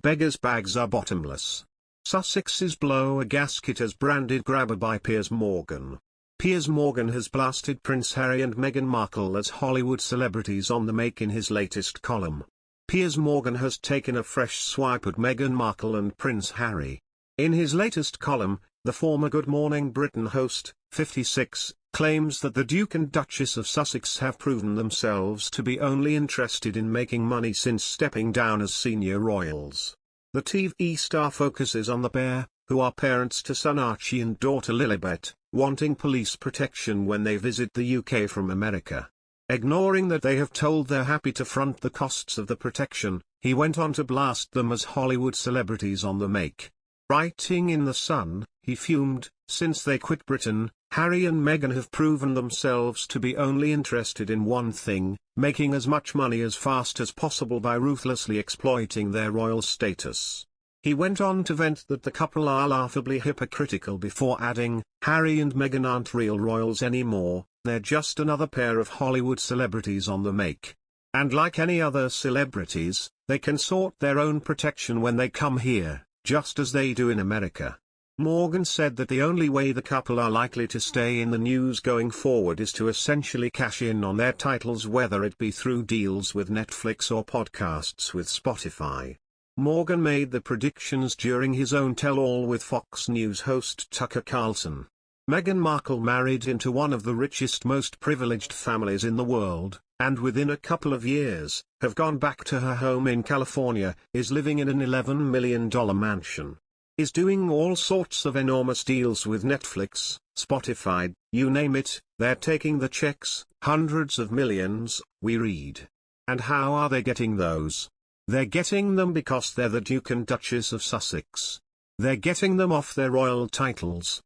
Beggars' bags are bottomless. Sussexes blow a gasket as branded grabber by Piers Morgan. Piers Morgan has blasted Prince Harry and Meghan Markle as Hollywood celebrities on the make in his latest column. Piers Morgan has taken a fresh swipe at Meghan Markle and Prince Harry. In his latest column, the former Good Morning Britain host, 56, claims that the Duke and Duchess of Sussex have proven themselves to be only interested in making money since stepping down as senior royals. The TV star focuses on the pair, who are parents to son Archie and daughter Lilibet, wanting police protection when they visit the UK from America. Ignoring that they have told they're happy to front the costs of the protection, he went on to blast them as Hollywood celebrities on the make. Writing in The Sun, he fumed, "Since they quit Britain, Harry and Meghan have proven themselves to be only interested in one thing, making as much money as fast as possible by ruthlessly exploiting their royal status." He went on to vent that the couple are laughably hypocritical before adding, "Harry and Meghan aren't real royals anymore, they're just another pair of Hollywood celebrities on the make. And like any other celebrities, they can sort their own protection when they come here, just as they do in America." Morgan said that the only way the couple are likely to stay in the news going forward is to essentially cash in on their titles, whether it be through deals with Netflix or podcasts with Spotify. Morgan made the predictions during his own tell-all with Fox News host Tucker Carlson. Meghan Markle married into one of the richest, most privileged families in the world, and within a couple of years, have gone back to her home in California, is living in an $11 million mansion, is doing all sorts of enormous deals with Netflix, Spotify, you name it, they're taking the checks, hundreds of millions, we read. And how are they getting those? They're getting them because they're the Duke and Duchess of Sussex. They're getting them off their royal titles.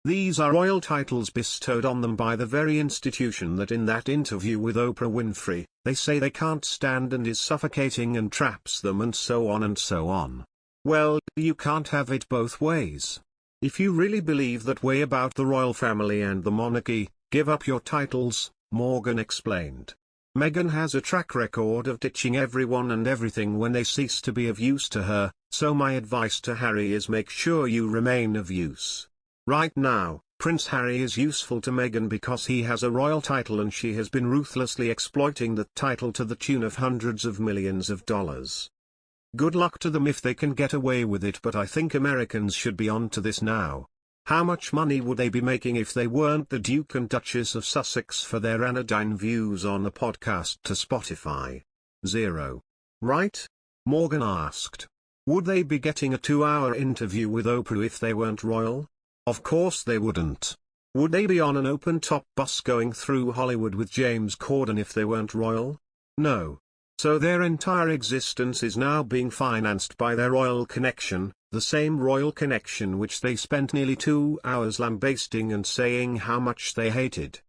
These are royal titles bestowed on them by the very institution that in that interview with Oprah Winfrey, they say they can't stand and is suffocating and traps them, and so on and so on. Well, you can't have it both ways. If you really believe that way about the royal family and the monarchy, give up your titles, Morgan explained. Meghan has a track record of ditching everyone and everything when they cease to be of use to her, so my advice to Harry is make sure you remain of use. Right now, Prince Harry is useful to Meghan because he has a royal title and she has been ruthlessly exploiting that title to the tune of hundreds of millions of dollars. Good luck to them if they can get away with it, but I think Americans should be on to this now. How much money would they be making if they weren't the Duke and Duchess of Sussex for their anodyne views on a podcast to Spotify? Zero. Right? Morgan asked. Would they be getting a 2-hour interview with Oprah if they weren't royal? Of course they wouldn't. Would they be on an open-top bus going through Hollywood with James Corden if they weren't royal? No. So their entire existence is now being financed by their royal connection, the same royal connection which they spent nearly 2 hours lambasting and saying how much they hated.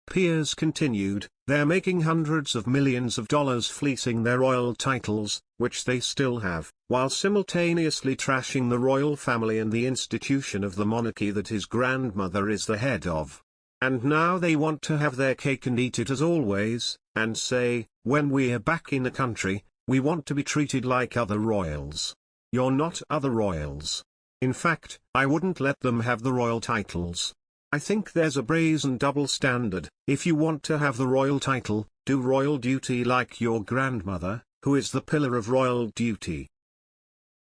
Piers continued, they're making hundreds of millions of dollars fleecing their royal titles, which they still have, while simultaneously trashing the royal family and the institution of the monarchy that his grandmother is the head of. And now they want to have their cake and eat it as always, and say, when we're back in the country, we want to be treated like other royals. You're not other royals. In fact, I wouldn't let them have the royal titles. I think there's a brazen double standard. If you want to have the royal title, do royal duty like your grandmother, who is the pillar of royal duty.